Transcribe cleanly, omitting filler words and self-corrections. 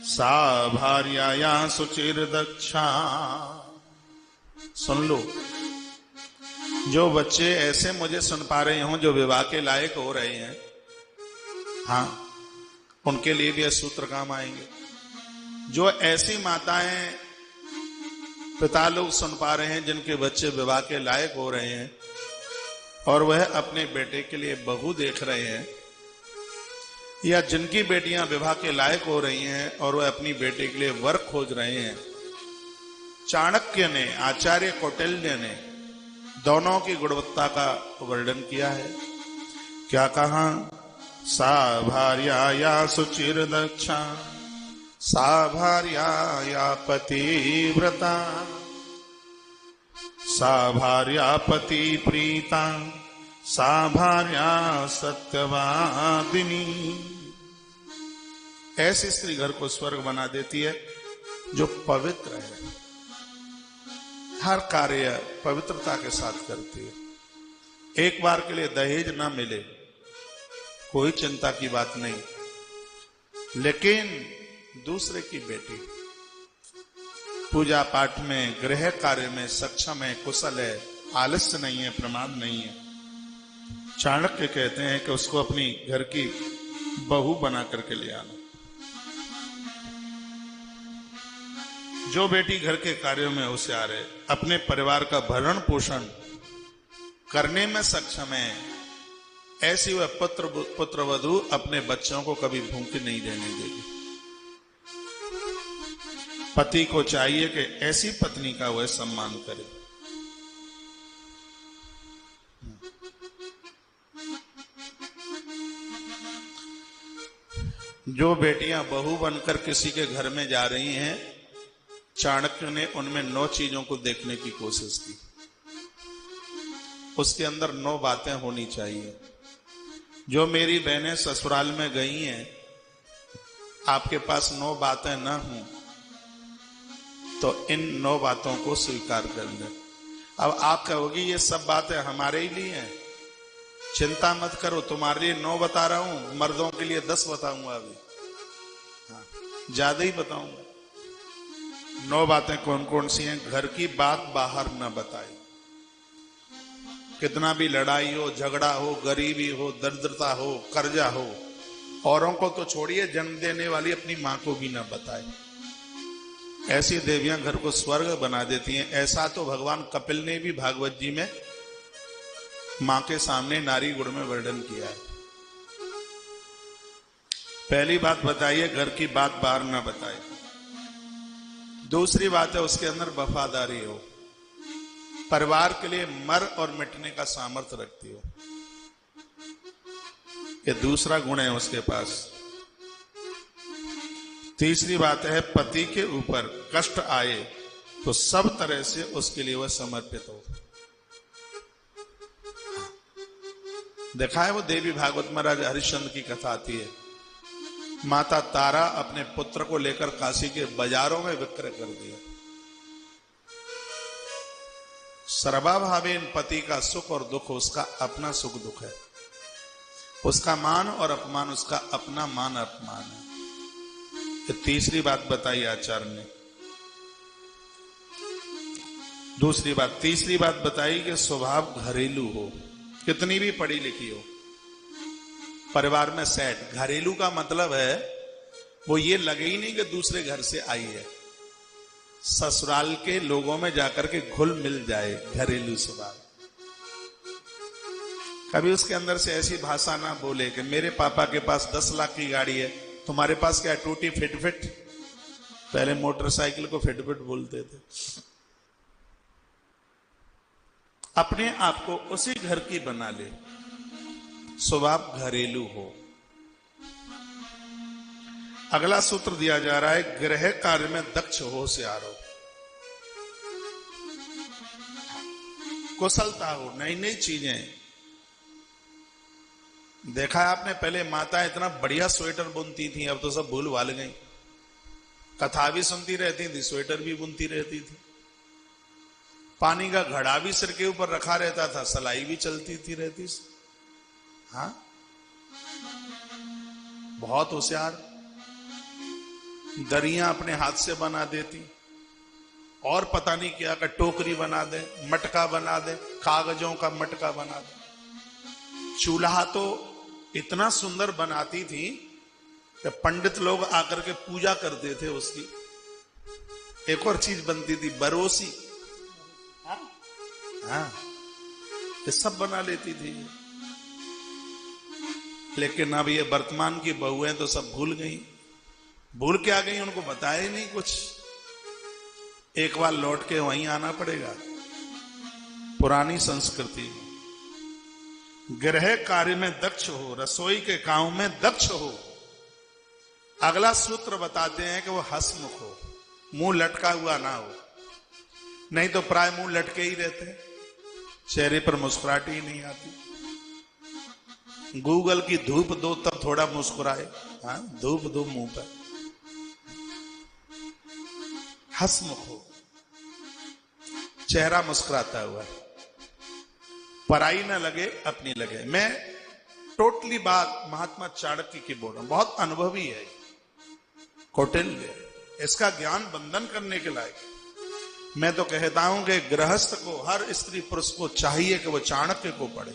सा भार्याया शुचिर्दक्षा। सुन लो, जो बच्चे ऐसे मुझे सुन पा रहे हों जो विवाह के लायक हो रहे हैं, हाँ, उनके लिए भी ये सूत्र काम आएंगे। जो ऐसी माताएं पिता लोग सुन पा रहे हैं जिनके बच्चे विवाह के लायक हो रहे हैं और वह अपने बेटे के लिए बहू देख रहे हैं, या जिनकी बेटियां विवाह के लायक हो रही हैं और वह अपनी बेटे के लिए वर खोज रहे हैं, चाणक्य ने, आचार्य कौटिल्य ने दोनों की गुणवत्ता का वर्णन किया है। क्या कहा? सा भार्याया शुचिर्दक्षा, सा भार्याया पतिव्रता, सा भार्या पति प्रीता, सा भार्या सत्यवादिनी। ऐसी स्त्री घर को स्वर्ग बना देती है जो पवित्र है, हर कार्य पवित्रता के साथ करती है। एक बार के लिए दहेज ना मिले कोई चिंता की बात नहीं, लेकिन दूसरे की बेटी पूजा पाठ में, गृह कार्य में सक्षम है, कुशल है, आलस्य नहीं है, प्रमाद नहीं है, चाणक्य कहते हैं कि उसको अपनी घर की बहू बना करके ले आना। जो बेटी घर के कार्यों में होशियार है, अपने परिवार का भरण पोषण करने में सक्षम है, ऐसी वह पुत्र वधू अपने बच्चों को कभी भूखे नहीं रहने देगी। पति को चाहिए कि ऐसी पत्नी का वह सम्मान करे। जो बेटियां बहू बनकर किसी के घर में जा रही हैं, चाणक्य ने उनमें 9 चीजों को देखने की कोशिश की। उसके अंदर 9 बातें होनी चाहिए। जो मेरी बहनें ससुराल में गई हैं, आपके पास 9 बातें ना हों तो इन 9 बातों को स्वीकार कर लें। अब आप कहोगी ये सब बातें हमारे ही लिए हैं, चिंता मत करो, तुम्हारे लिए 9 बता रहा हूं, मर्दों के लिए 10 बताऊंगा अभी, हाँ, ज्यादा ही बताऊंगा। 9 बातें कौन कौन सी हैं? घर की बात बाहर न बताए। कितना भी लड़ाई हो, झगड़ा हो, गरीबी हो, दरिद्रता हो, कर्जा हो, औरों को तो छोड़िए, जन्म देने वाली अपनी मां को भी न बताए। ऐसी देवियां घर को स्वर्ग बना देती हैं। ऐसा तो भगवान कपिल ने भी भागवत जी में मां के सामने नारी गुण में वर्णन किया है। पहली बात बताइए, घर की बात बाहर ना बताए। दूसरी बात है उसके अंदर वफादारी हो, परिवार के लिए मर और मिटने का सामर्थ्य रखती हो। ये दूसरा गुण है उसके पास। तीसरी बात है पति के ऊपर कष्ट आए तो सब तरह से उसके लिए वह समर्पित हो। देखा है वो देवी भागवत में राजा हरिश्चंद्र की कथा आती है। माता तारा अपने पुत्र को लेकर काशी के बाजारों में विक्रय कर दिया। सर्वाभावेन पति का सुख और दुख उसका अपना सुख दुख है, उसका मान और अपमान उसका अपना मान अपमान है। ये तीसरी बात बताई आचार्य ने। दूसरी बात, तीसरी बात बताई कि स्वभाव घरेलू हो, कितनी भी पढ़ी लिखी हो, परिवार में सेट। घरेलू का मतलब है वो ये लगे ही नहीं कि दूसरे घर से आई है, ससुराल के लोगों में जाकर के घुल मिल जाए, घरेलू स्वभाव। कभी उसके अंदर से ऐसी भाषा ना बोले कि मेरे पापा के पास 10 लाख की गाड़ी है, तुम्हारे पास क्या टूटी फिट फिट। पहले मोटरसाइकिल को फिट फिट बोलते थे। अपने आप को उसी घर की बना ले, स्वभाव घरेलू हो। अगला सूत्र दिया जा रहा है, गृह कार्य में दक्ष होशियार हो, कुशलता हो, नई नई चीजें। देखा है आपने, पहले माता इतना बढ़िया स्वेटर बुनती थी, अब तो सब भूल भाल गई। कथा भी सुनती रहती थी, स्वेटर भी बुनती रहती थी, पानी का घड़ा भी सिर के ऊपर रखा रहता था, सलाई भी चलती थी रहती। हाँ, बहुत होशियार। दरियां अपने हाथ से बना देती, और पता नहीं क्या का टोकरी बना दे, मटका बना दे, कागजों का मटका बना दे। चूल्हा तो इतना सुंदर बनाती थी कि पंडित लोग आकर के पूजा करते थे उसकी। एक और चीज बनती थी, बरोसी। हाँ, ये सब बना लेती थी। लेकिन अब ये वर्तमान की बहुएं तो सब भूल गई। भूल के आ गई, उनको बताया ही नहीं कुछ। एक बार लौट के वहीं आना पड़ेगा, पुरानी संस्कृति में। गृह कार्य में दक्ष हो, रसोई के काम में दक्ष हो। अगला सूत्र बताते हैं कि वो हंसमुख हो, मुंह लटका हुआ ना हो। नहीं तो प्राय मुंह लटके ही रहते हैं, चेहरे पर मुस्कुराहट ही नहीं आती। गूगल की धूप दो तब थोड़ा मुस्कुराए। हाँ, धूप दो मुंह पर। हंसमुख हो, चेहरा मुस्कुराता हुआ, पराई ना लगे अपनी लगे। मैं टोटली बात महात्मा चाणक्य की बोल रहा हूं, बहुत अनुभवी है, कौटिल्य। इसका ज्ञान बंधन करने के लायक। मैं तो कहता हूं कि गृहस्थ को, हर स्त्री पुरुष को चाहिए कि वो चाणक्य को पढ़े।